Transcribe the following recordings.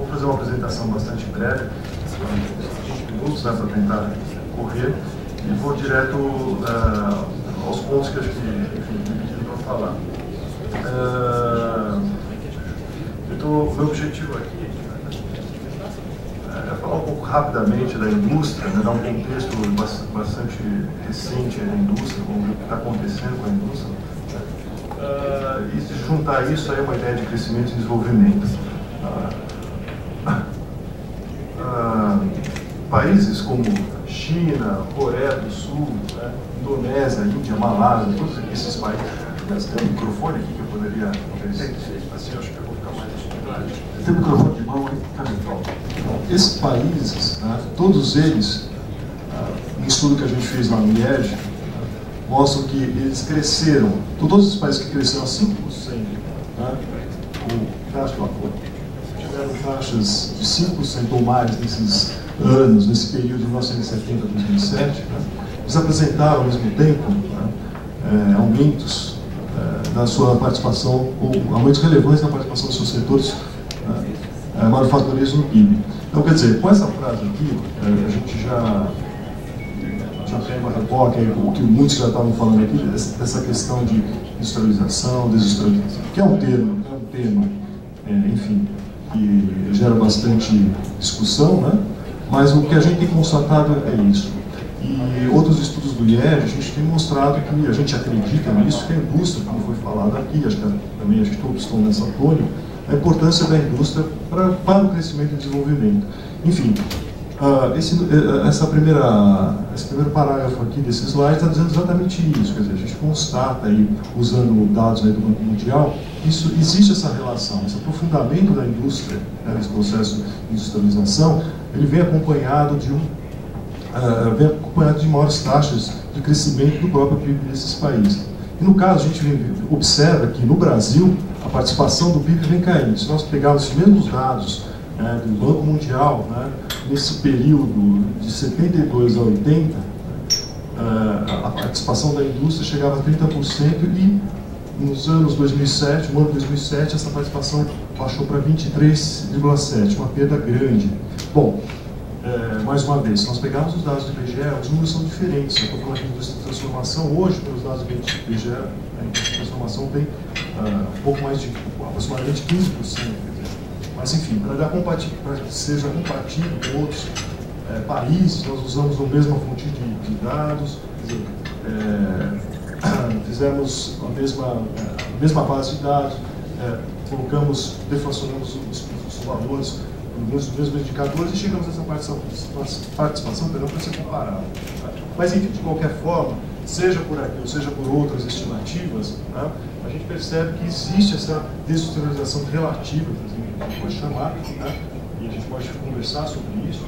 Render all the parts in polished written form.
vou fazer uma apresentação bastante breve, 20 minutos, né, para tentar correr, e vou direto aos pontos que acho que, enfim, me pediram para falar. Meu objetivo aqui é falar um pouco rapidamente da indústria, né, dar um contexto bastante recente da indústria, o que está acontecendo com a indústria, e juntar isso aí a uma ideia de crescimento e desenvolvimento. Países como China, Coreia do Sul, né, Indonésia, Índia, Malásia, todos esses países. Tem um microfone aqui que eu poderia oferecer? Assim, eu acho que eu vou ficar mais atividade. Tem um microfone de mão aí? Esses países, né, todos eles, um estudo que a gente fez lá no IED, mostram que eles cresceram, todos os países que cresceram a 5%, né, tiveram taxas de 5% ou mais nesses anos, nesse período de 1970 a 2007, né, eles apresentaram ao mesmo tempo, né, aumentos da sua participação, ou aumentos relevantes na participação dos seus setores manufatureiros no PIB. Então, quer dizer, com essa frase aqui, a gente já tem uma reboque, o que muitos já estavam falando aqui, dessa questão de industrialização, desindustrialização, que é um tema, enfim, que gera bastante discussão, né? Mas o que a gente tem constatado é isso. E outros estudos do IED, a gente tem mostrado que a gente acredita nisso, que a indústria, como foi falado aqui, acho que também acho que todos estão nessa tônica, a importância da indústria para o crescimento e desenvolvimento. Enfim, esse primeiro parágrafo aqui desse slide está dizendo exatamente isso, quer dizer, a gente constata aí, usando dados aí do Banco Mundial, existe essa relação, esse aprofundamento da indústria, né, nesse processo de industrialização, ele vem acompanhado de maiores taxas de crescimento do próprio PIB desses países. E no caso, a gente observa que no Brasil, a participação do PIB vem caindo. Se nós pegarmos os mesmos dados do Banco Mundial, né, nesse período de 72 a 80, a participação da indústria chegava a 30% e nos anos 2007, no ano 2007, essa participação baixou para 23,7%, uma perda grande. Bom, mais uma vez, se nós pegarmos os dados do IBGE, os números são diferentes. Eu estou falando aqui de transformação, hoje, pelos dados do IBGE, a transformação tem um pouco mais de, aproximadamente 15%. Mas, enfim, para que seja compatível com outros países, nós usamos a mesma fonte de dados, fizemos a mesma base de dados, deflacionamos os valores nos mesmos indicadores e chegamos a essa participação para ser comparável. Mas, enfim, de qualquer forma, seja por aqui ou seja por outras estimativas, né, a gente percebe que existe essa desindustrialização relativa, que a gente pode chamar, né, e a gente pode conversar sobre isso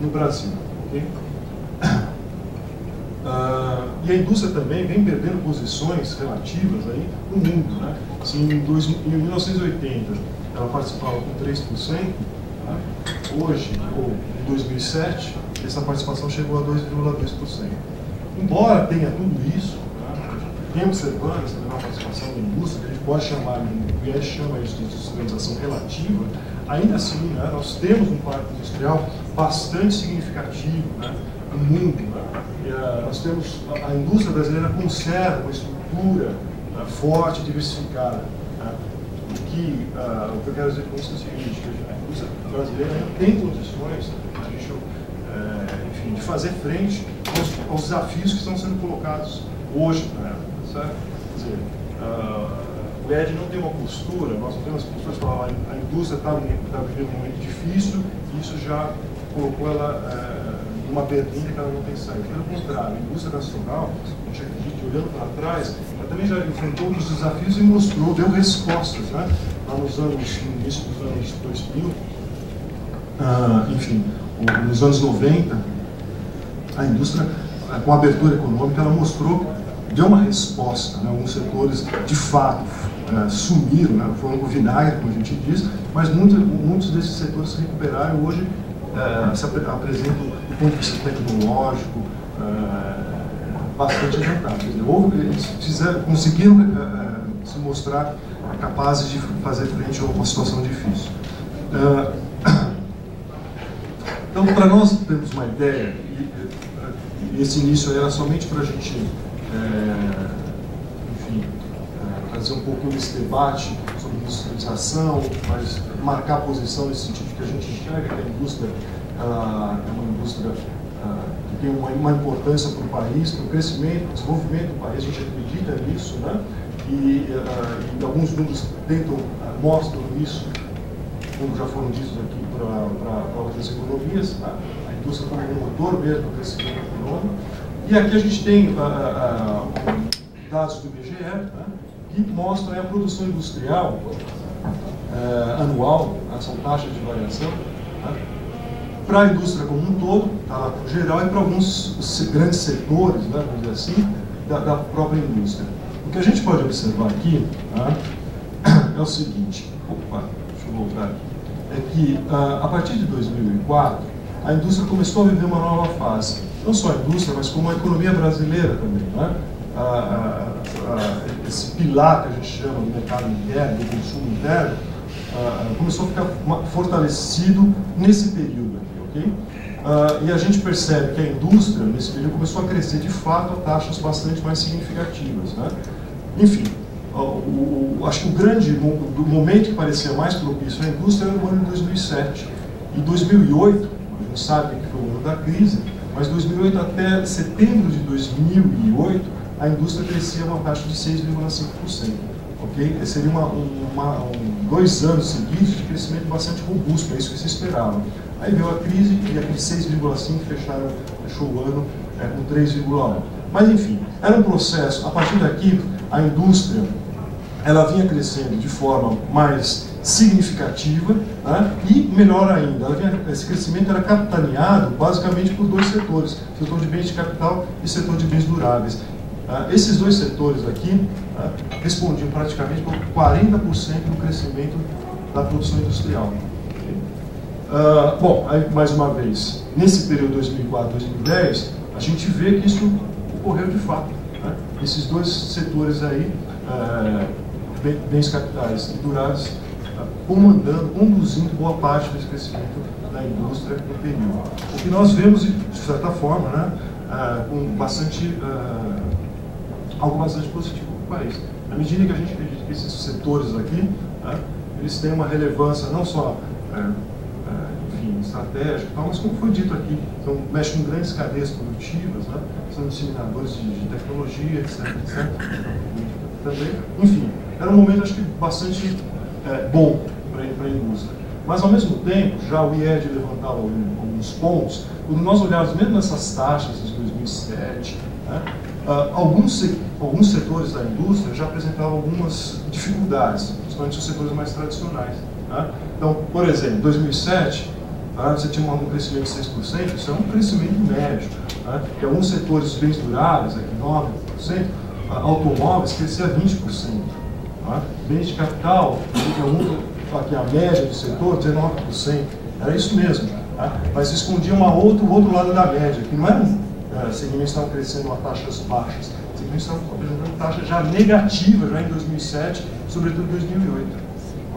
no Brasil. Okay? E a indústria também vem perdendo posições relativas aí no mundo. Né? Se em 1980 ela participava com 3%, né? Hoje, ou em 2007, essa participação chegou a 2,2%. Embora tenha tudo isso, né, vem observando essa menor participação da indústria, que a gente pode chamar, o IES chama isso de industrialização relativa, ainda assim, né, nós temos um parque industrial bastante significativo, né, no mundo. Né, e, nós temos, a indústria brasileira conserva uma estrutura forte e diversificada. Né, o que eu quero dizer com isso é o seguinte, que a indústria brasileira não tem condições, enfim, de fazer frente aos desafios que estão sendo colocados hoje, né, certo? Quer dizer, o ED não tem uma postura, nós não temos posturas para falar, a indústria está vivendo um momento difícil e isso já colocou ela numa berlinda que ela não tem saído. Pelo contrário, a indústria nacional, a gente acredita, olhando para trás, ela também já enfrentou outros desafios e mostrou, deu respostas, né? Lá no início dos anos 2000, enfim, nos anos 90, a indústria, com a abertura econômica, ela mostrou, deu uma resposta, né? Alguns setores, de fato, sumiram, né? Foram com vinagre, como a gente diz, mas muitos desses setores se recuperaram e hoje se apresentam, do ponto de vista tecnológico, bastante adiantado. Eles conseguiram se mostrar capazes de fazer frente a uma situação difícil. Então, para nós termos uma ideia, e esse início era somente para a gente, enfim, trazer um pouco desse debate sobre industrialização, mas marcar a posição nesse sentido que a gente enxerga que a indústria é uma indústria que tem uma importância para o país, para o crescimento, para o desenvolvimento do país, a gente acredita nisso, né? E alguns números mostram isso, como já foram ditos aqui para outras economias, tá? A indústria como um motor mesmo do crescimento econômico. E aqui a gente tem dados do IBGE, tá? Que mostram a produção industrial anual, tá? São taxas de variação, tá? Para a indústria como um todo, tá lá no geral, e para alguns grandes setores, né, vamos dizer assim, da própria indústria. O que a gente pode observar aqui, tá? É o seguinte, deixa eu voltar aqui, é que a partir de 2004, a indústria começou a viver uma nova fase. Não só a indústria, mas como a economia brasileira também, né? Esse pilar que a gente chama do mercado interno, do consumo interno, começou a ficar fortalecido nesse período aqui, ok? E a gente percebe que a indústria, nesse período, começou a crescer de fato a taxas bastante mais significativas, né? Enfim, acho que o momento que parecia mais propício à indústria era no ano de 2007. Em 2008, a gente sabe que foi o ano da crise, mas 2008 até setembro de 2008, a indústria crescia uma taxa de 6,5%. Okay? Seria 2 anos seguidos de crescimento bastante robusto, é isso que se esperava. Aí veio a crise e aquele 6,5% fechou o ano com 3,1%. Mas enfim, era um processo. A partir daqui, a indústria ela vinha crescendo de forma mais significativa, né? E melhor ainda, esse crescimento era capitaneado basicamente por 2 setores, setor de bens de capital e setor de bens duráveis. Esses 2 setores aqui respondiam praticamente por 40% do crescimento da produção industrial. Bom, aí, mais uma vez, nesse período 2004-2010, a gente vê que isso ocorreu de fato, né? Esses 2 setores aí, bens capitais e duráveis, conduzindo boa parte desse crescimento da indústria no período. O que nós vemos, de certa forma, né, com algo bastante positivo para o país. Na medida que a gente acredita que esses setores aqui, né, eles têm uma relevância não só enfim, estratégica, mas como foi dito aqui, então, mexem com grandes cadeias produtivas, né, são disseminadores de tecnologia, etc. Também. Enfim, era um momento, acho que, bastante bom para a indústria. Mas, ao mesmo tempo, já o IED levantava alguns pontos, quando nós olharmos mesmo nessas taxas de 2007, né, alguns setores da indústria já apresentavam algumas dificuldades, principalmente os setores mais tradicionais. Né? Então, por exemplo, em 2007, você tinha um crescimento de 6%, isso é um crescimento médio. Né? E alguns setores bens duráveis, aqui 9%, automóveis crescia 20%. Né? Bens de capital, aqui a média do setor, 19%. Era isso mesmo. Né? Mas escondia o outro lado da média, que não eram segmentos que estavam crescendo a taxas baixas, segmentos que estavam apresentando taxa já negativa já em 2007, sobretudo em 2008.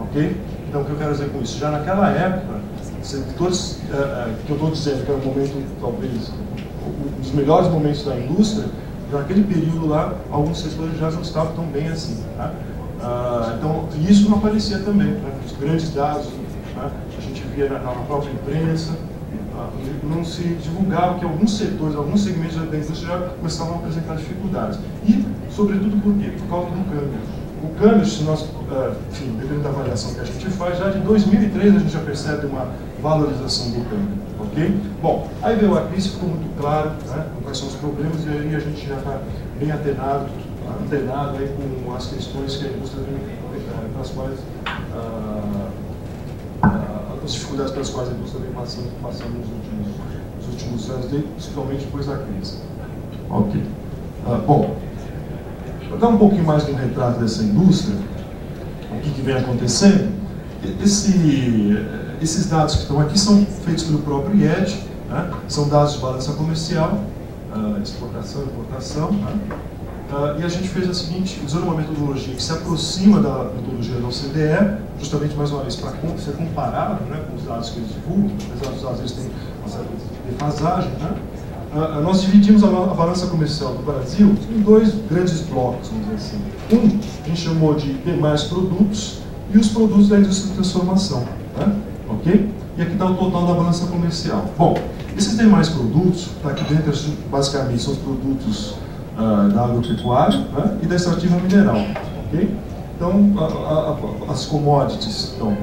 Ok? Então, o que eu quero dizer com isso? Já naquela época, setores que eu estou dizendo que era um momento, talvez, um dos melhores momentos da indústria, já naquele período lá, alguns setores já não estavam tão bem assim. Tá? Então, isso não aparecia também, né? Os grandes dados, né? A gente via na própria imprensa, não se divulgava que alguns setores, alguns segmentos da indústria já começavam a apresentar dificuldades. E, sobretudo, por quê? Por causa do câmbio. O câmbio, se nós, enfim, dependendo da avaliação que a gente faz, já de 2003 a gente já percebe uma valorização do câmbio, ok? Bom, aí veio a crise, ficou muito claro, né, quais são os problemas, e aí a gente já está bem antenado aí com as questões que a indústria vem, pelas quais, as dificuldades pelas quais a indústria vem passando nos últimos anos, principalmente depois da crise. Ok. Bom, para dar um pouquinho mais de um retrato dessa indústria, o que vem acontecendo, esses dados que estão aqui são feitos pelo próprio IED, né? São dados de balança comercial, exportação e importação, né? E a gente fez a seguinte, usando uma metodologia que se aproxima da metodologia da OCDE, justamente, mais uma vez, para ser comparável, né, com os dados que eles divulgam, apesar dos dados eles têm uma certa defasagem, né? Nós dividimos a balança comercial do Brasil em dois grandes blocos, vamos dizer assim. Um, a gente chamou de demais produtos, e os produtos da indústria de transformação. Né? Ok? E aqui está o total da balança comercial. Bom, esses demais produtos, está aqui dentro, basicamente, são os produtos da agropecuária, né, e da extrativa mineral. Okay? Então, as commodities estão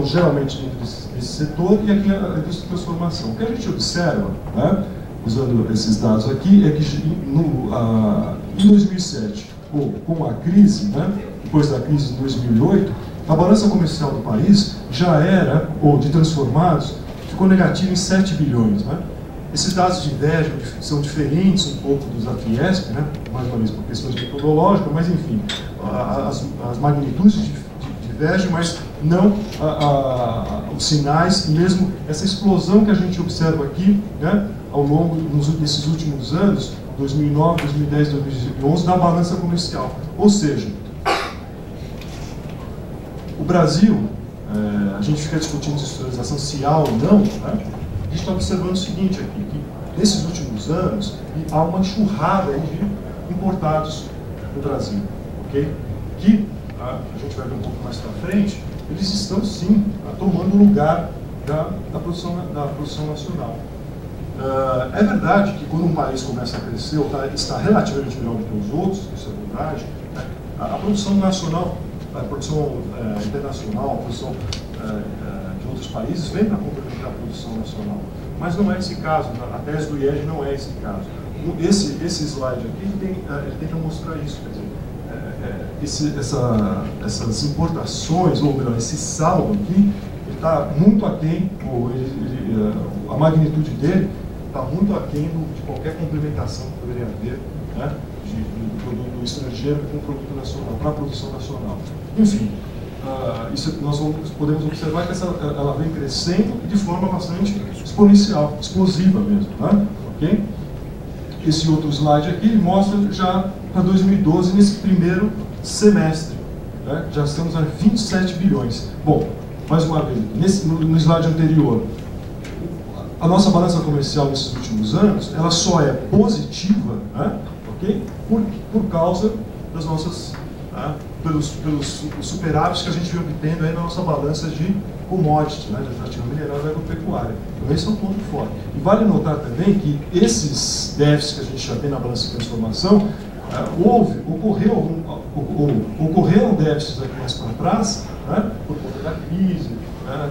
geralmente dentro desse setor, e aqui a indústria de transformação. O que a gente observa, né, usando esses dados aqui, é que em 2007, com a crise, né, depois da crise de 2008, a balança comercial do país já era, ou de transformados, ficou negativa em 7 bilhões. Né? Esses dados de INDEGE são diferentes um pouco dos da Fiesp, né? Mais uma vez por questões metodológicas, mas enfim, as magnitudes divergem, mas não os sinais, e mesmo essa explosão que a gente observa aqui, né, ao longo desses últimos anos, 2009, 2010, 2011, da balança comercial. Ou seja, o Brasil, a gente fica discutindo industrialização se há ou não, né? A gente está observando o seguinte aqui, que nesses últimos anos há uma enxurrada aí de importados no Brasil, ok? Que, a gente vai ver um pouco mais para frente, eles estão sim tomando o lugar da produção nacional. É verdade que quando um país começa a crescer, ou está relativamente melhor do que os outros, isso é verdade, né? A produção nacional, a produção internacional, a produção de outros países vem para complementar a produção nacional. Mas não é esse caso, a tese do IEG não é esse caso. Esse slide aqui, ele tenta mostrar isso, quer dizer, essas importações, ou melhor, esse saldo aqui, ele está muito aquém, a magnitude dele está muito aquém de qualquer complementação que poderia haver, né, do produto estrangeiro com o produto nacional, para a produção nacional. Enfim, isso nós podemos observar que ela vem crescendo de forma bastante exponencial, explosiva mesmo. Né? Okay? Esse outro slide aqui mostra já para 2012, nesse primeiro semestre. Né? Já estamos a 27 bilhões. Bom, mais uma vez, no slide anterior, a nossa balança comercial nesses últimos anos, ela só é positiva, né? Okay? Por causa das nossas, pelos superávites que a gente vem obtendo aí na nossa balança de commodity, né? De extrativa mineral e agropecuária. Então esse é um ponto forte. E vale notar também que esses déficits que a gente já tem na balança de transformação, ocorreram déficits aqui mais para trás, né? Por conta da crise, né?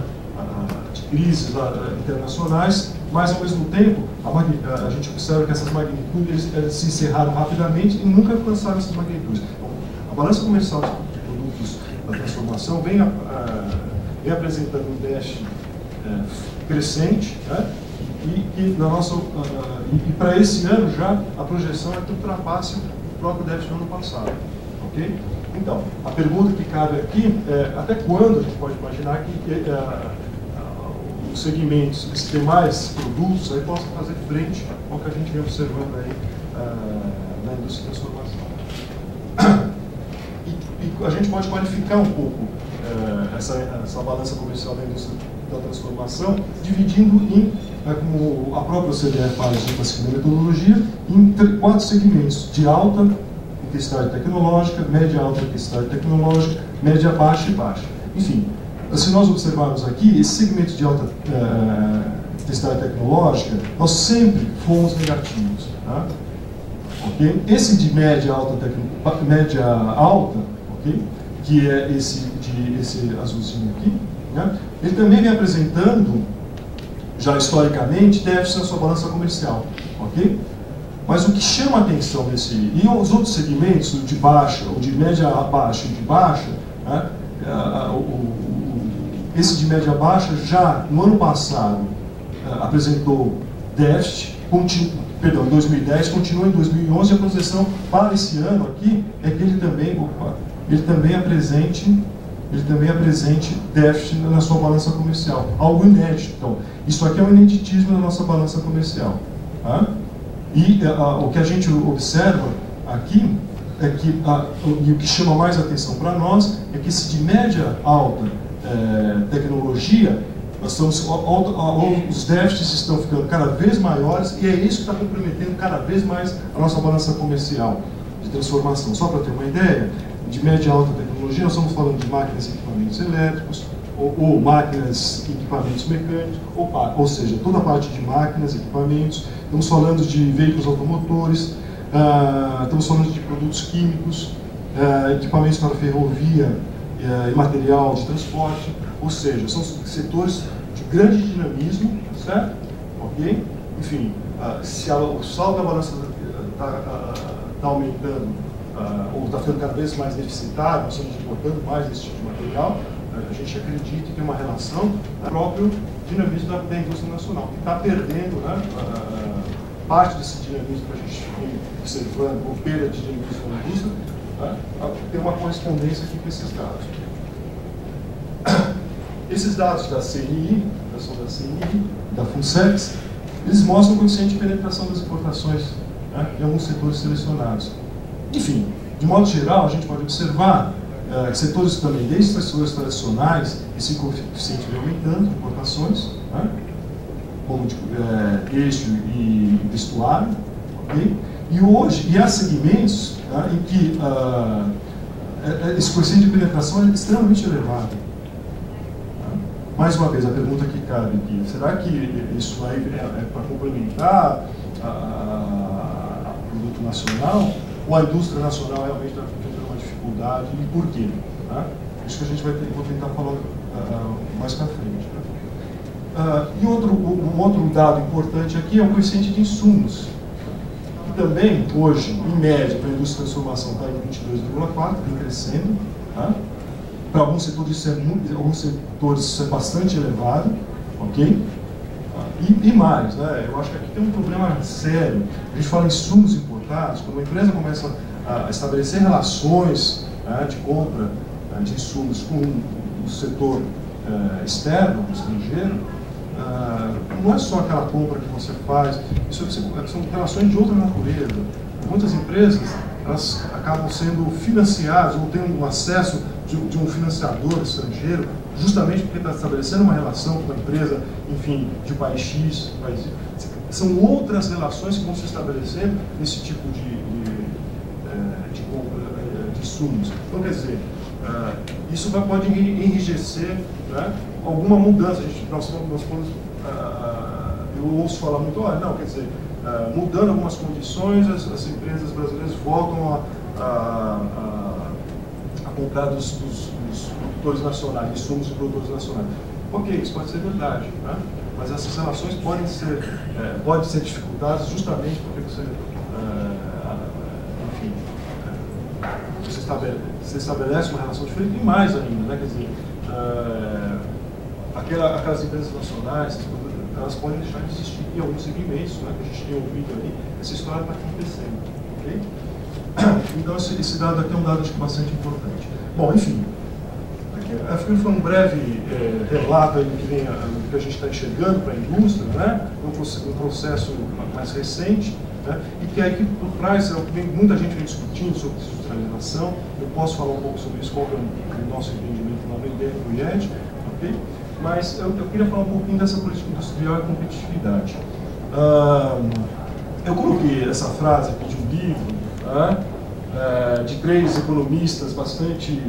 De crises internacionais, mas ao mesmo tempo a gente observa que essas magnitudes se encerraram rapidamente e nunca alcançaram essas magnitudes. Então, a balança comercial de produtos da transformação vem apresentando um déficit crescente, né? E para esse ano já a projeção é que ultrapasse o próprio déficit do ano passado. Okay? Então, a pergunta que cabe aqui é até quando a gente pode imaginar que os segmentos, esses demais produtos aí possam fazer frente ao que a gente vem observando aí na indústria de transformação. E a gente pode qualificar um pouco essa balança comercial da indústria da transformação, dividindo como a própria OCDE faz na segunda metodologia, em 4 segmentos: de alta intensidade tecnológica, média alta intensidade tecnológica, média baixa e baixa. Enfim, se nós observarmos aqui, esse segmento de alta intensidade tecnológica, nós sempre fomos negativos. Tá? Okay? Esse de média alta, okay? Que é esse azulzinho aqui, né? Ele também vem apresentando, já historicamente, déficit na sua balança comercial. Okay? Mas o que chama a atenção e os outros segmentos, de baixa, ou de média baixa e de baixa, né? Esse de média baixa já no ano passado apresentou déficit, em 2010, continua em 2011, e a projeção para esse ano aqui é que ele também apresente déficit na sua balança comercial, algo inédito. Então, isso aqui é um ineditismo na nossa balança comercial. Tá? E o que a gente observa aqui é que, e o que chama mais atenção para nós, é que se de média alta tecnologia, nós estamos, os déficits estão ficando cada vez maiores, e é isso que está comprometendo cada vez mais a nossa balança comercial de transformação. Só para ter uma ideia, de média alta tecnologia, nós estamos falando de máquinas e equipamentos elétricos, ou máquinas e equipamentos mecânicos, ou seja, toda a parte de máquinas e equipamentos. Estamos falando de veículos automotores, estamos falando de produtos químicos, equipamentos para ferrovia e material de transporte, ou seja, são setores de grande dinamismo, certo? Ok? Enfim, se o saldo da balança está aumentando, ou está ficando cada vez mais deficitário, nós estamos importando mais esse tipo de material, a gente acredita que tem uma relação com o próprio dinamismo da indústria nacional, que está perdendo, né, parte desse dinamismo que a gente vem observando, ou perda de dinamismo na indústria, né, tem uma correspondência aqui com esses dados. Esses dados da CNI, da FUNSEX, eles mostram o coeficiente de penetração das importações, né, em alguns setores selecionados. Enfim, de modo geral, a gente pode observar setores também, desde setores tradicionais, esse coeficiente vem aumentando, importações, né, como de têxtil e vestuário, okay? E há segmentos, né, em que esse coeficiente de penetração é extremamente elevado. Mais uma vez, a pergunta que cabe aqui, será que isso aí é para complementar o produto nacional, ou a indústria nacional realmente está tendo uma dificuldade, e por quê? Tá? Isso que a gente vou tentar falar mais para frente. Tá? E um outro dado importante aqui é o coeficiente de insumos, que também, hoje, em média, para a indústria de transformação está em 22,4, vem crescendo. Tá? Para alguns setores isso é bastante elevado, ok? E mais, né? Eu acho que aqui tem um problema sério. A gente fala em insumos importados, quando uma empresa começa a estabelecer relações, né, de compra de insumos com o setor externo, estrangeiro, não é só aquela compra que você faz, isso são relações de outra natureza. Muitas empresas, elas acabam sendo financiadas ou tendo um acesso de um financiador estrangeiro, justamente porque está estabelecendo uma relação com uma empresa, enfim, de país X, país Y. São outras relações que vão se estabelecendo nesse tipo de compra de insumos. Então, quer dizer, isso pode enrijecer, né, alguma mudança. Eu ouço falar muito, olha, não, quer dizer, mudando algumas condições, as empresas brasileiras voltam a comprar dos produtores nacionais, insumos de produtores nacionais. Ok, isso pode ser verdade, né? Mas essas relações podem ser dificultadas justamente porque você estabelece uma relação diferente, e mais ainda, né? Quer dizer, aquelas empresas nacionais, elas podem deixar de existir em alguns segmentos, né, que a gente tem ouvido aí, essa história está acontecendo, ok? Então esse dado aqui é um dado bastante importante. Bom, enfim, aqui foi um breve relato aí do que a gente está enxergando para a indústria, né? Um processo mais recente, né? E que aqui por trás muita gente vem discutindo sobre industrialização. Eu posso falar um pouco sobre isso, qual é o nosso entendimento lá dentro do IED, ok? Mas eu queria falar um pouquinho dessa política industrial e competitividade. Eu coloquei essa frase aqui de um livro, de três economistas bastante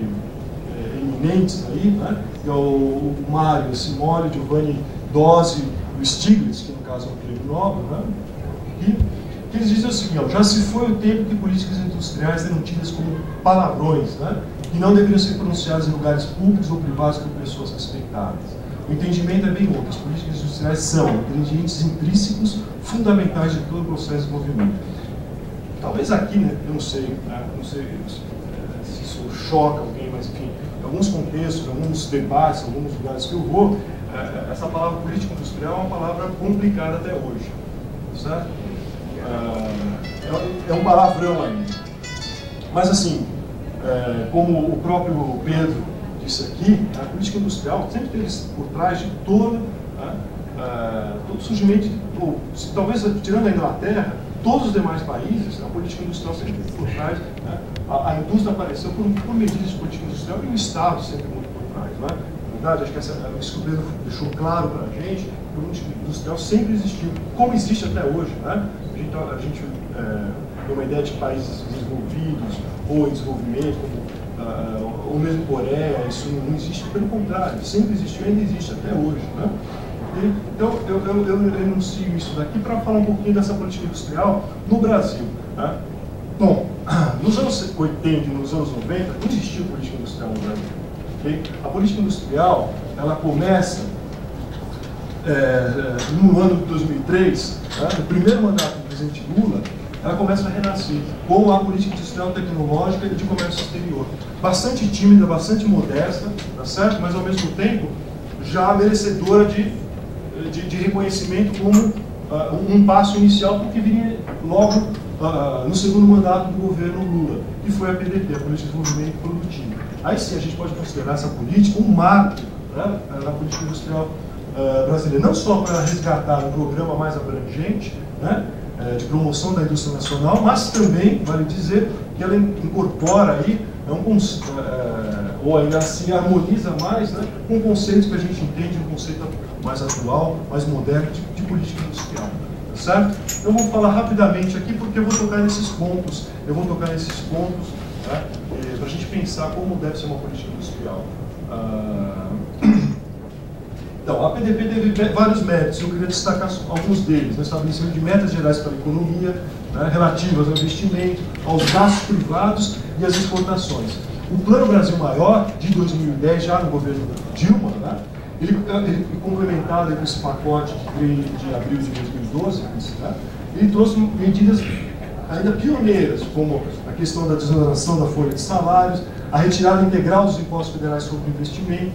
eminentes aí, né? Que é o Mário Simoli, Giovanni Dose e o Stiglitz, que no caso é um prêmio Nobel, né? Que eles dizem o seguinte: já se foi o tempo que políticas industriais eram tidas como palavrões, né? Que não deveriam ser pronunciadas em lugares públicos ou privados por pessoas respeitáveis. O entendimento é bem outro. As políticas industriais são ingredientes intrínsecos fundamentais de todo o processo de desenvolvimento. Talvez aqui, né, eu não sei, né, não sei se isso choca alguém, mas enfim, em alguns contextos, em alguns debates, em alguns lugares que eu vou, essa palavra política industrial é uma palavra complicada até hoje, certo? É um palavrão ainda. Mas assim, como o próprio Pedro disse aqui, a política industrial sempre teve por trás de todo o surgimento, talvez tirando a Inglaterra, todos os demais países, a política industrial sempre por trás, né? A indústria apareceu por medidas de política industrial e o Estado sempre muito por trás. Né? Na verdade, acho que isso que o Pedro deixou claro para a gente, que a política industrial sempre existiu, como existe até hoje. Né? A gente tem uma ideia de países desenvolvidos ou em desenvolvimento, ou mesmo Coreia, isso não existe, pelo contrário, sempre existiu e ainda existe até hoje. Né? Então, eu enuncio isso daqui para falar um pouquinho dessa política industrial no Brasil. Né? Bom, nos anos 80 e nos anos 90, não existia política industrial no Brasil. Okay? A política industrial, ela começa no ano de 2003, né? No primeiro mandato do presidente Lula, ela começa a renascer com a política industrial tecnológica e de comércio exterior. Bastante tímida, bastante modesta, tá certo? Mas ao mesmo tempo já merecedora de reconhecimento como um passo inicial, porque viria logo no segundo mandato do governo Lula, que foi a PDT, a Política de Desenvolvimento Produtivo. Aí sim a gente pode considerar essa política um marco, né, na política industrial brasileira, não só para resgatar um programa mais abrangente, né, de promoção da indústria nacional, mas também, vale dizer, que ela incorpora aí ou ainda assim harmoniza mais, né, com um conceito que a gente entende, um conceito mais atual, mais moderno de política industrial. Tá certo? Eu vou falar rapidamente aqui porque eu vou tocar nesses pontos, né, para a gente pensar como deve ser uma política industrial. Então, a PDP teve vários méritos, eu queria destacar alguns deles, no estabelecimento de metas gerais para a economia, né, relativas ao investimento, aos gastos privados e às exportações. O Plano Brasil Maior, de 2010, já no governo Dilma, né, ele complementado com esse pacote de abril de 2012, né, ele trouxe medidas ainda pioneiras, como a questão da desoneração da folha de salários, a retirada integral dos impostos federais sobre investimento,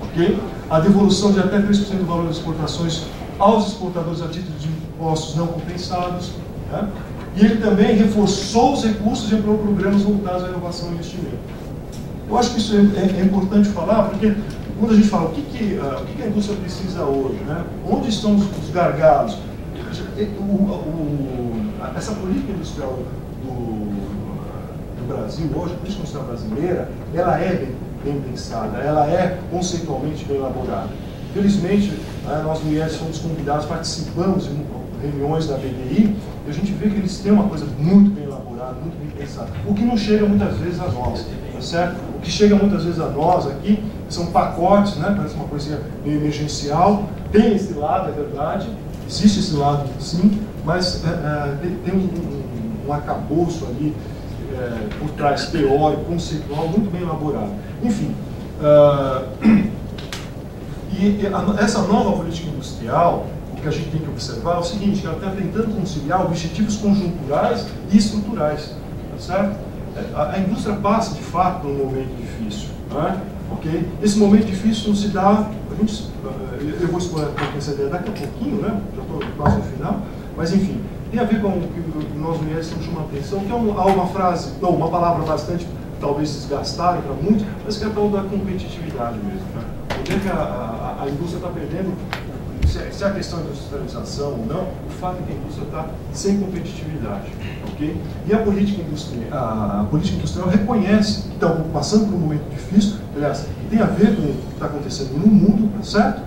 okay? A devolução de até 3% do valor das exportações aos exportadores a título de impostos não compensados, né? E ele também reforçou os recursos e ampliou programas voltados à inovação e investimento. Eu acho que isso é importante falar, porque quando a gente fala o que a indústria precisa hoje, né? Onde estão os gargalos? Essa política industrial do Brasil hoje, a política industrial brasileira, ela é bem pensada, ela é conceitualmente bem elaborada. Felizmente, nós mulheres fomos convidados, participamos de reuniões da BDI, e a gente vê que eles têm uma coisa muito bem elaborada, muito bem pensada, o que não chega muitas vezes a nós, tá certo? O que chega muitas vezes a nós aqui são pacotes, né? Parece uma coisinha meio emergencial, tem esse lado, é verdade, existe esse lado sim, mas tem um arcabouço ali por trás, teórico, conceitual, muito bem elaborado. Enfim, essa nova política industrial, o que a gente tem que observar é o seguinte, que ela está tentando conciliar objetivos conjunturais e estruturais, tá certo? A indústria passa, de fato, por um momento difícil, né? Okay? Esse momento difícil não se dá, eu vou explorar essa ideia daqui a pouquinho, né? Já estou quase no final, mas enfim, tem a ver com o que nós mulheres estamos chamando a atenção, que é uma frase, ou uma palavra bastante, talvez desgastada para muitos, mas que é a tal da competitividade mesmo. Né? Onde é que a indústria está perdendo, se é a questão de industrialização ou não, o fato é que a indústria está sem competitividade. Okay? E a política industrial reconhece que está passando por um momento difícil, aliás, tem a ver com o que está acontecendo no mundo, certo?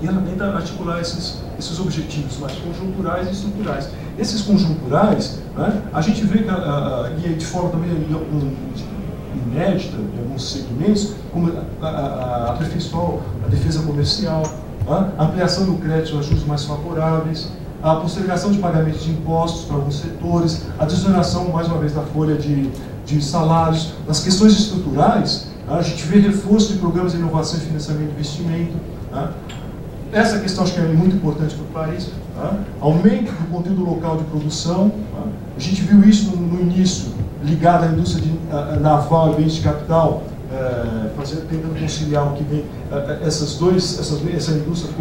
E ela tenta articular esses objetivos mais conjunturais e estruturais. Esses conjunturais, né, a gente vê que, de forma também inédita, em alguns segmentos, como aperfeiçoar a defesa comercial, a ampliação do crédito a juros mais favoráveis, a postergação de pagamento de impostos para alguns setores, a desoneração, mais uma vez, da folha de salários. Nas questões estruturais, a gente vê reforço de programas de inovação e financiamento de investimento. Essa questão acho que é muito importante para o país. Aumento do conteúdo local de produção. A gente viu isso no início, ligado à indústria naval e bens de capital, tentando conciliar o que vem essa indústria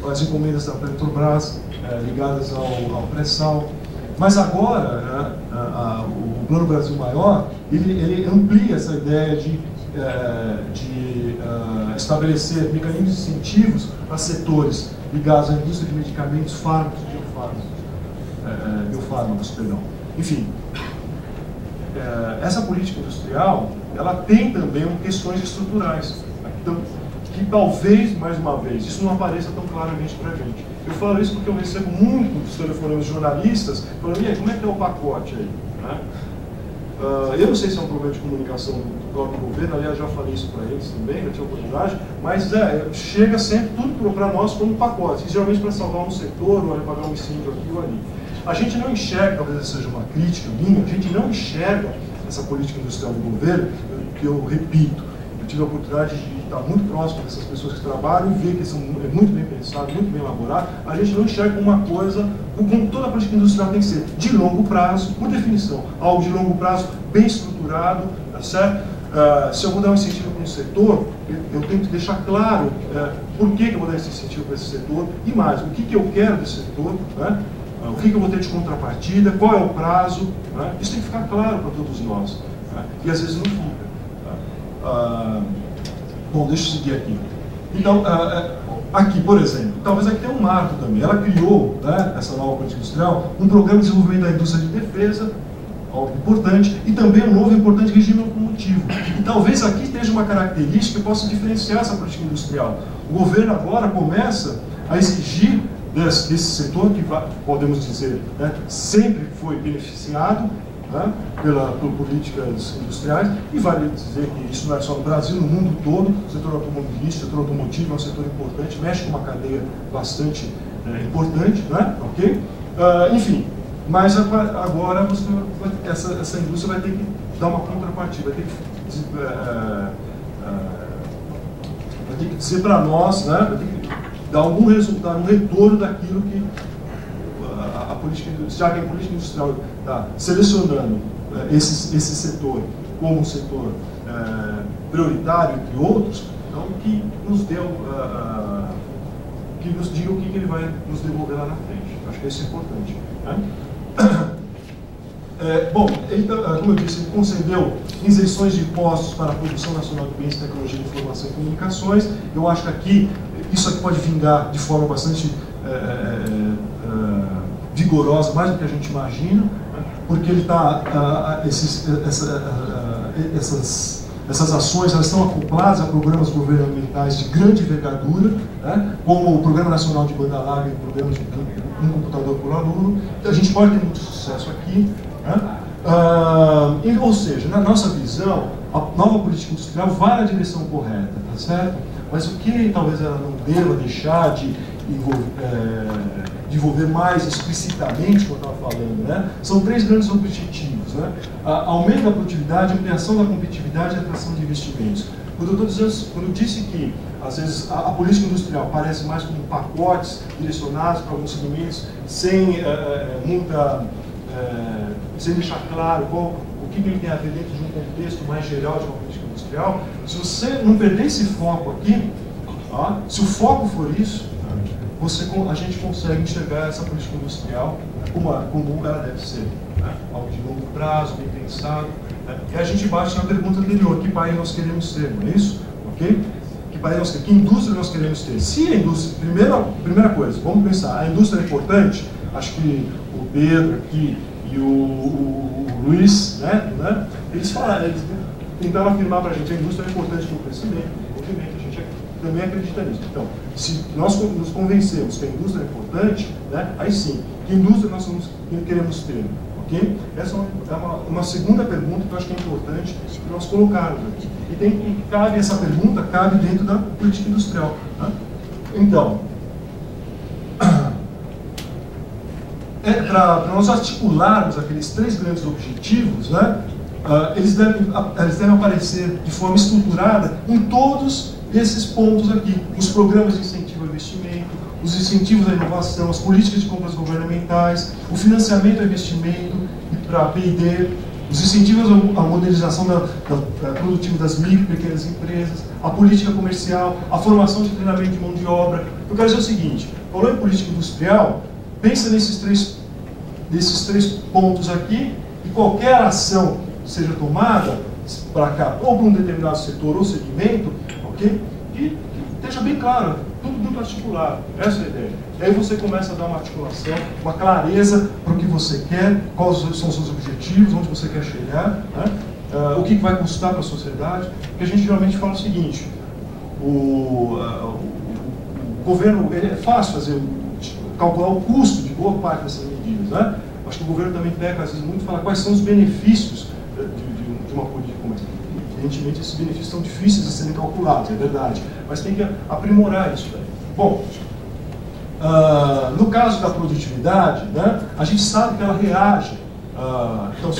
com as encomendas da Petrobras ligadas ao pré-sal. Mas agora, o Plano Brasil Maior, ele amplia essa ideia de estabelecer mecanismos de incentivos a setores ligados à indústria de medicamentos, fármacos e biofármacos. biofármacos, perdão. Enfim, essa política industrial, ela tem também questões estruturais, então, que talvez, mais uma vez, isso não apareça tão claramente para a gente. Eu falo isso porque eu recebo muitos telefonemas de jornalistas falando, e aí, como é que é o pacote aí? Né? Eu não sei se é um problema de comunicação do próprio governo, aliás, já falei isso para eles também, já tive oportunidade, mas chega sempre tudo para nós como pacote, e geralmente para salvar um setor ou apagar um incêndio aqui ou ali. A gente não enxerga, talvez essa seja uma crítica minha, a gente não enxerga essa política industrial do governo, que eu repito, eu tive a oportunidade de estar muito próximo dessas pessoas que trabalham e ver que são muito bem pensados, muito bem elaborados. A gente não enxerga uma coisa, como toda a política industrial tem que ser, de longo prazo, por definição, algo de longo prazo, bem estruturado, tá certo? Se eu vou dar um incentivo para um setor, eu tenho que deixar claro por que eu vou dar esse incentivo para esse setor e mais, o que eu quero desse setor, né? O que eu vou ter de contrapartida, qual é o prazo, né? Isso tem que ficar claro para todos nós, né? E às vezes não fica. Bom, deixa eu seguir aqui. Então, aqui, por exemplo, talvez aqui tenha um marco também. Ela criou, né, essa nova política industrial, um programa de desenvolvimento da indústria de defesa, algo importante, e também um novo e importante regime locomotivo. E talvez aqui esteja uma característica que possa diferenciar essa política industrial. O governo agora começa a exigir desse setor, que podemos dizer, né, sempre foi beneficiado, né, por políticas industriais, e vale dizer que isso não é só no Brasil, no mundo todo. O setor automobilístico, o setor automotivo é um setor importante, mexe com uma cadeia bastante importante, né, ok? Enfim, mas agora essa indústria vai ter que dar uma contrapartida, vai ter que dizer para nós, né, vai ter que dar algum resultado, um retorno daquilo que a política, já que a política industrial está selecionando esse setor como um setor prioritário entre outros, então que nos dê, que nos diga o que ele vai nos devolver lá na frente. Acho que isso é importante, né? Bom, ele, como eu disse, ele concedeu isenções de impostos para a produção nacional de bens, tecnologia, informação e comunicações. Eu acho que aqui, isso aqui pode vingar de forma bastante vigorosa, mais do que a gente imagina, né? Porque ele está, essas ações, elas estão acopladas a programas governamentais de grande envergadura, né? Como o Programa Nacional de Banda Larga e o Programa de um Computador por Aluno. Então, a gente pode ter muito sucesso aqui, né? Ou seja, na nossa visão, a nova política industrial vai na direção correta, tá certo? Mas o que talvez ela não deva deixar de envolver mais explicitamente, como eu estava falando, né? São três grandes objetivos, né? Aumento da produtividade, ampliação da competitividade e atração de investimentos. Quando eu disse que, às vezes, a política industrial parece mais como pacotes direcionados para alguns segmentos, sem sem deixar claro o que ele tem a ver dentro de um contexto mais geral de uma política industrial, se você não perder esse foco aqui, se o foco for isso, a gente consegue enxergar essa política industrial como ela deve ser, né? Algo de longo prazo, bem pensado, né? E a gente bate na pergunta anterior: que país nós queremos ser, não é isso? Ok? Que indústria nós queremos ter? Se a indústria, primeira coisa, vamos pensar, a indústria é importante. Acho que o Pedro aqui e o Luiz, né? Eles tentaram afirmar para a gente: a indústria é importante para o crescimento, para o movimento. A gente também acredita nisso. Então, se nós nos convencemos que a indústria é importante, né, aí sim, que indústria nós queremos ter? Okay? Essa é uma segunda pergunta que eu acho que é importante que nós colocarmos aqui. E essa pergunta cabe dentro da política industrial. Né? Então, para nós articularmos aqueles três grandes objetivos, né, eles devem aparecer de forma estruturada em todos esses pontos aqui: os programas de incentivo ao investimento, os incentivos à inovação, as políticas de compras governamentais, o financiamento ao investimento para a P&D, os incentivos à modernização produtiva das micro e pequenas empresas, a política comercial, a formação de treinamento de mão de obra. Eu quero dizer o seguinte: falou em política industrial, pensa nesses três pontos aqui, e qualquer ação que seja tomada para cá, ou para um determinado setor ou segmento, okay, que esteja bem claro, tudo muito articulado. Essa é a ideia. E aí você começa a dar uma articulação, uma clareza para o que você quer, quais são os seus objetivos, onde você quer chegar, né? O que vai custar para a sociedade. Porque a gente geralmente fala o seguinte, o governo, é fácil calcular o custo de boa parte dessas medidas, né? Acho que o governo também pega, às vezes, muito e fala quais são os benefícios de uma política como essa. Evidentemente, esses benefícios são difíceis de serem calculados, é verdade, mas tem que aprimorar isso daí. Bom, no caso da produtividade, né, a gente sabe que ela reage. Então,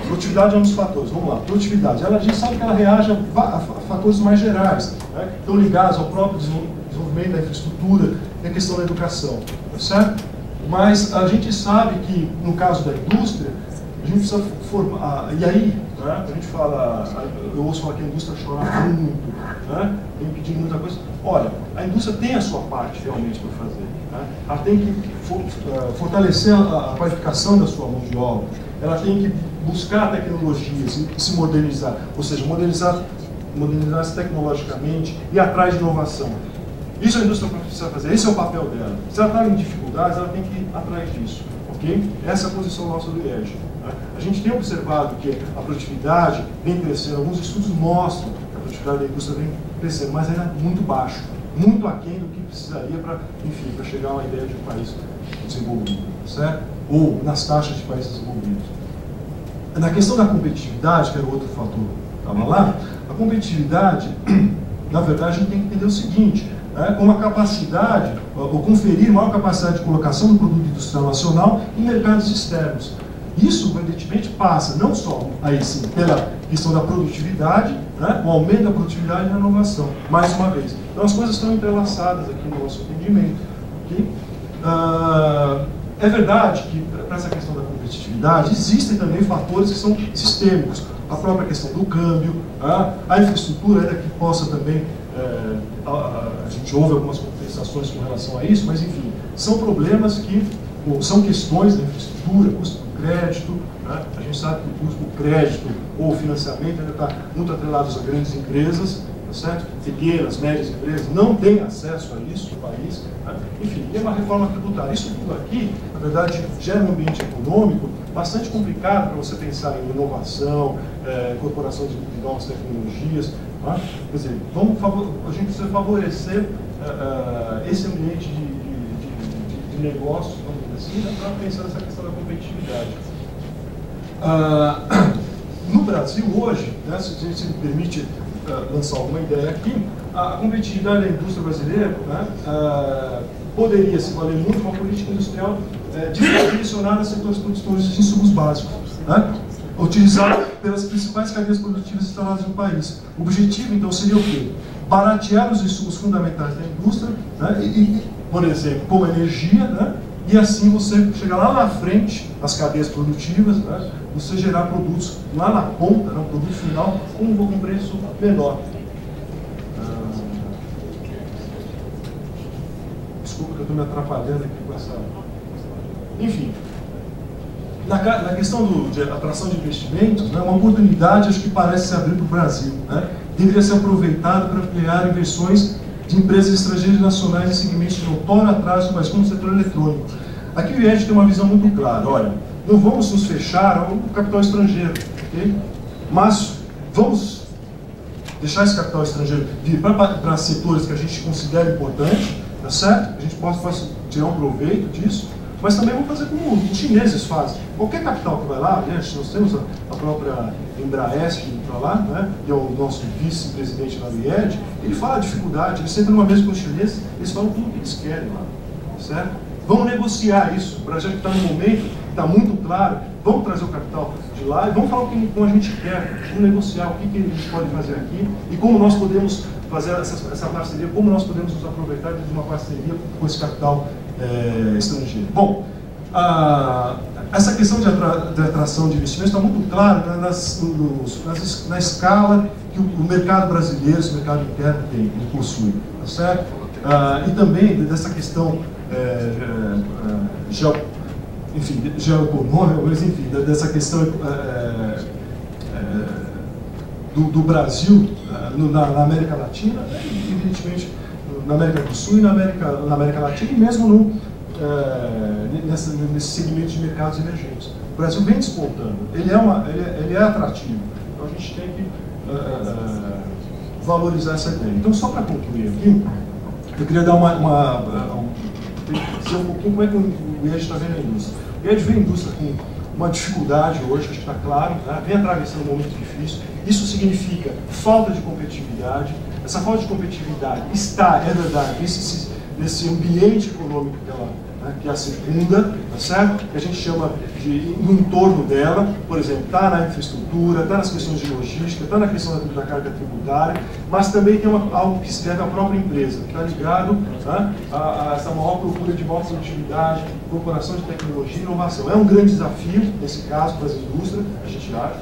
produtividade é um dos fatores, vamos lá, produtividade. A gente sabe que ela reage a fatores mais gerais, né, que estão ligados ao próprio desenvolvimento da infraestrutura e a questão da educação, tá certo? Mas a gente sabe que, no caso da indústria, a gente precisa formar. E aí, né, a gente fala, eu ouço falar que a indústria chora muito, né, tem pedindo muita coisa. Olha, a indústria tem a sua parte realmente para fazer. Né, ela tem que fortalecer a qualificação da sua mão de obra, ela tem que buscar tecnologias e se modernizar, ou seja, modernizar-se tecnologicamente e ir atrás de inovação. Isso a indústria precisa fazer, esse é o papel dela. Se ela está em dificuldades, ela tem que ir atrás disso. Okay? Essa é a posição nossa do IEG. Né? A gente tem observado que a produtividade vem crescendo, alguns estudos mostram que a produtividade da indústria vem crescendo, mas ainda é muito baixo, muito aquém do que precisaria para chegar a uma ideia de um país desenvolvido, certo? Ou nas taxas de países desenvolvidos. Na questão da competitividade, que era o outro fator que estava lá, a competitividade, na verdade, a gente tem que entender o seguinte, uma capacidade, ou conferir maior capacidade de colocação do produto industrial nacional em mercados externos. Isso, evidentemente, passa não só, aí sim, pela questão da produtividade, né, o aumento da produtividade e da inovação, mais uma vez. Então, as coisas estão entrelaçadas aqui no nosso entendimento. Okay? É verdade que, para essa questão da competitividade, existem também fatores que são sistêmicos. A própria questão do câmbio, a infraestrutura, ainda que possa também... a gente ouve algumas compensações com relação a isso, mas enfim, são problemas que, são questões da infraestrutura, custo do crédito, né? A gente sabe que o custo do crédito ou financiamento ainda está muito atrelado a grandes empresas, tá certo? Pequenas, médias empresas não têm acesso a isso no país, né? Enfim, é uma reforma tributária. Isso tudo aqui, na verdade, gera um ambiente econômico bastante complicado para você pensar em inovação, incorporação de novas tecnologias. Quer dizer, a gente precisa favorecer esse ambiente de negócios, vamos dizer assim, para pensar nessa questão da competitividade. No Brasil, hoje, né, se a gente me permite lançar alguma ideia aqui, a competitividade da indústria brasileira, né, poderia se valer muito uma política industrial direcionada a setores produtores de insumos básicos, né, utilizado pelas principais cadeias produtivas instaladas no país. O objetivo, então, seria o quê? Baratear os insumos fundamentais da indústria, né, por exemplo, como energia, né, e assim você chegar lá na frente, as cadeias produtivas, né, você gerar produtos lá na ponta, né, um produto final, com um preço menor. Desculpa que eu estou me atrapalhando aqui com essa... Enfim. Na questão de atração de investimentos, né, uma oportunidade acho que parece se abrir para o Brasil. Né, deveria ser aproveitada para ampliar inversões de empresas estrangeiras e nacionais em segmentos de notório atraso, mas como o setor eletrônico. Aqui o IED tem uma visão muito clara. Olha, não vamos nos fechar ao capital estrangeiro, okay? Mas vamos deixar esse capital estrangeiro vir para setores que a gente considera importante, tá certo? A gente possa tirar um proveito disso. Mas também vamos fazer como os chineses fazem. Qualquer capital que vai lá, nós temos a própria Embraer que está lá, né, que é o nosso vice-presidente lá do IED, ele fala a dificuldade, ele senta numa mesa com os chineses, eles falam tudo o que eles querem lá, certo? Vamos negociar isso, para a gente estar no momento, está muito claro, vamos trazer o capital de lá e vamos falar como a gente quer, vamos negociar o que a gente pode fazer aqui e como nós podemos fazer essa parceria, como nós podemos nos aproveitar de uma parceria com esse capital estrangeiro. Bom, essa questão de atração de investimentos está muito clara, né, na escala que o mercado brasileiro, esse mercado interno ele possui, tá certo? E também dessa questão geoeconômica, mas enfim, dessa questão do Brasil na América Latina, evidentemente na América do Sul e na América Latina, e mesmo nesse segmento de mercados emergentes. O Brasil vem despontando, ele é atrativo, então a gente tem que valorizar essa ideia. Então, só para concluir aqui, eu queria dar dizer um pouquinho como é que o IED está vendo a indústria. O IED vê a indústria com uma dificuldade hoje, acho que está claro, né? Vem atravessando um momento difícil. Isso significa falta de competitividade. Essa falta de competitividade é verdade, nesse ambiente econômico que a circunda, tá certo? Que a gente chama de no entorno dela, por exemplo, está na infraestrutura, está nas questões de logística, está na questão da carga tributária, mas também tem algo que se deve à própria empresa, que está ligado a essa maior procura de maior produtividade, incorporação de tecnologia e inovação. É um grande desafio, nesse caso, para as indústrias, a gente acha.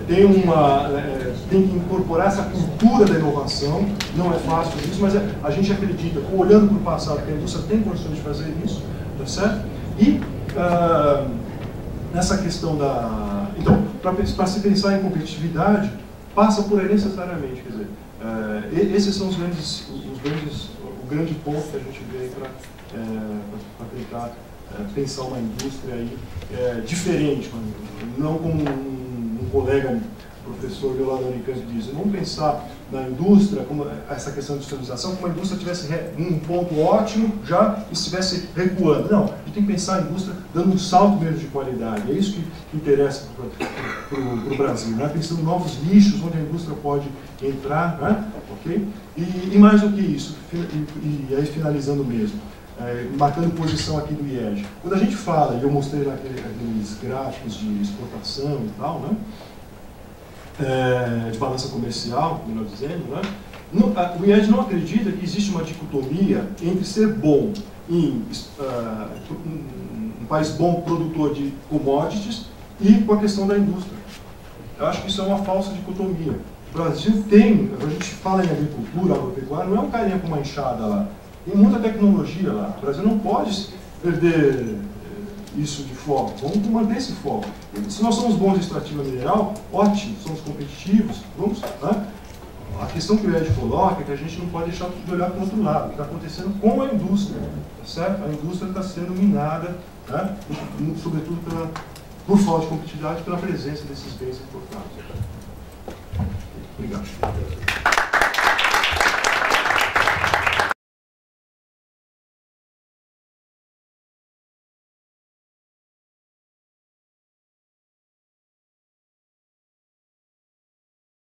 Tem que incorporar essa cultura da inovação, não é fácil isso, mas a gente acredita, olhando para o passado, que a indústria tem condições de fazer isso, tá certo? E nessa questão da... Então, para se pensar em competitividade, passa por aí necessariamente, quer dizer, esses são o grande ponto que a gente vê aí para tentar pensar uma indústria aí, diferente, não como um colega, professor Leonardo Unicamp diz, vamos pensar na indústria, como essa questão de industrialização, como a indústria tivesse um ponto ótimo já e estivesse recuando. Não, a gente tem que pensar a indústria dando um salto mesmo de qualidade. É isso que interessa para o Brasil, né? Pensando em novos nichos onde a indústria pode entrar, né? Okay? E mais do que isso, e aí finalizando mesmo, marcando posição aqui do IED. Quando a gente fala, e eu mostrei lá aqueles gráficos de exportação e tal, né? De balança comercial, melhor dizendo, né? O IED não acredita que existe uma dicotomia entre ser bom em um país bom produtor de commodities e com a questão da indústria. Eu acho que isso é uma falsa dicotomia. O Brasil tem, a gente fala em agricultura, agropecuária, não é um carinha com uma enxada lá. Tem muita tecnologia lá. O Brasil não pode perder isso de foco. Vamos manter esse foco. Se nós somos bons em extrativa mineral, ótimo, somos competitivos, vamos, né? A questão que o IED coloca é que a gente não pode deixar de olhar para o outro lado, o que está acontecendo com a indústria, tá certo? A indústria está sendo minada, né? Sobretudo por falta de competitividade, pela presença desses bens importados. Obrigado.